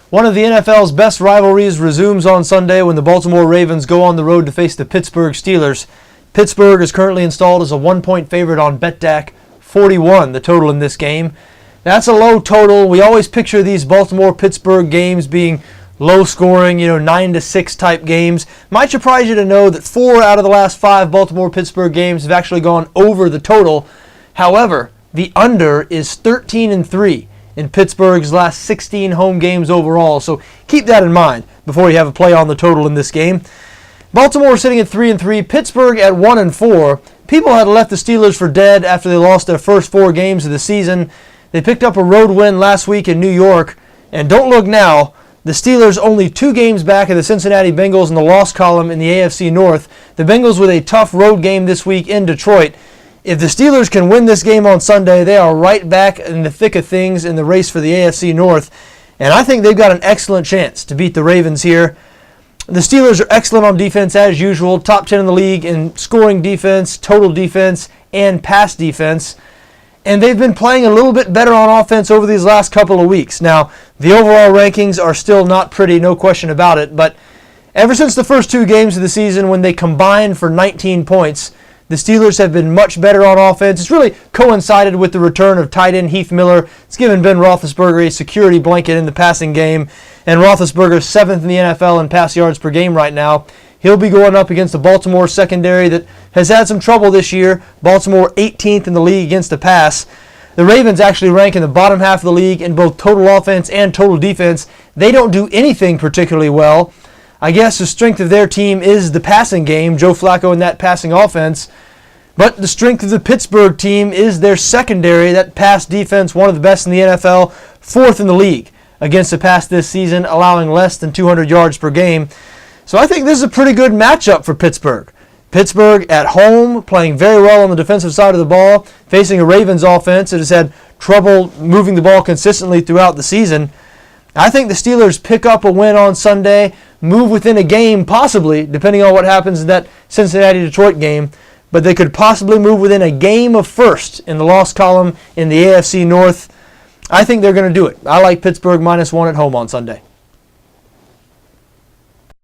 One of the NFL's best rivalries resumes on Sunday when the Baltimore Ravens go on the road to face the Pittsburgh Steelers. Pittsburgh is currently installed as a 1-point favorite on BETDAQ, 41 the total in this game. That's a low total. We always picture these Baltimore-Pittsburgh games being low scoring, 9-6 type games. Might surprise you to know that 4 out of the last 5 Baltimore-Pittsburgh games have actually gone over the total. However, the under is 13-3 in Pittsburgh's last 16 home games overall, so keep that in mind before you have a play on the total in this game. Baltimore sitting at 3-3, Pittsburgh at 1-4. People had left the Steelers for dead after they lost their first 4 games of the season. They picked up a road win last week in New York, and don't look now, the Steelers only 2 games back of the Cincinnati Bengals in the loss column in the AFC North. The Bengals with a tough road game this week in Detroit. If the Steelers can win this game on Sunday, they are right back in the thick of things in the race for the AFC North. And I think they've got an excellent chance to beat the Ravens here. The Steelers are excellent on defense as usual, top 10 in the league in scoring defense, total defense, and pass defense. And they've been playing a little bit better on offense over these last couple of weeks. Now, the overall rankings are still not pretty, no question about it, but ever since the first 2 games of the season when they combined for 19 points, the Steelers have been much better on offense. It's really coincided with the return of tight end Heath Miller. It's given Ben Roethlisberger a security blanket in the passing game, and Roethlisberger's 7th in the NFL in pass yards per game right now. He'll be going up against the Baltimore secondary that has had some trouble this year. Baltimore 18th in the league against the pass. The Ravens actually rank in the bottom half of the league in both total offense and total defense. They don't do anything particularly well. I guess the strength of their team is the passing game, Joe Flacco and that passing offense. But the strength of the Pittsburgh team is their secondary, that pass defense, one of the best in the NFL, 4th in the league against the pass this season, allowing less than 200 yards per game. So I think this is a pretty good matchup for Pittsburgh. Pittsburgh at home, playing very well on the defensive side of the ball, facing a Ravens offense that has had trouble moving the ball consistently throughout the season. I think the Steelers pick up a win on Sunday, move within a game possibly, depending on what happens in that Cincinnati-Detroit game, but they could possibly move within a game of first in the loss column in the AFC North. I think they're going to do it. I like Pittsburgh -1 at home on Sunday.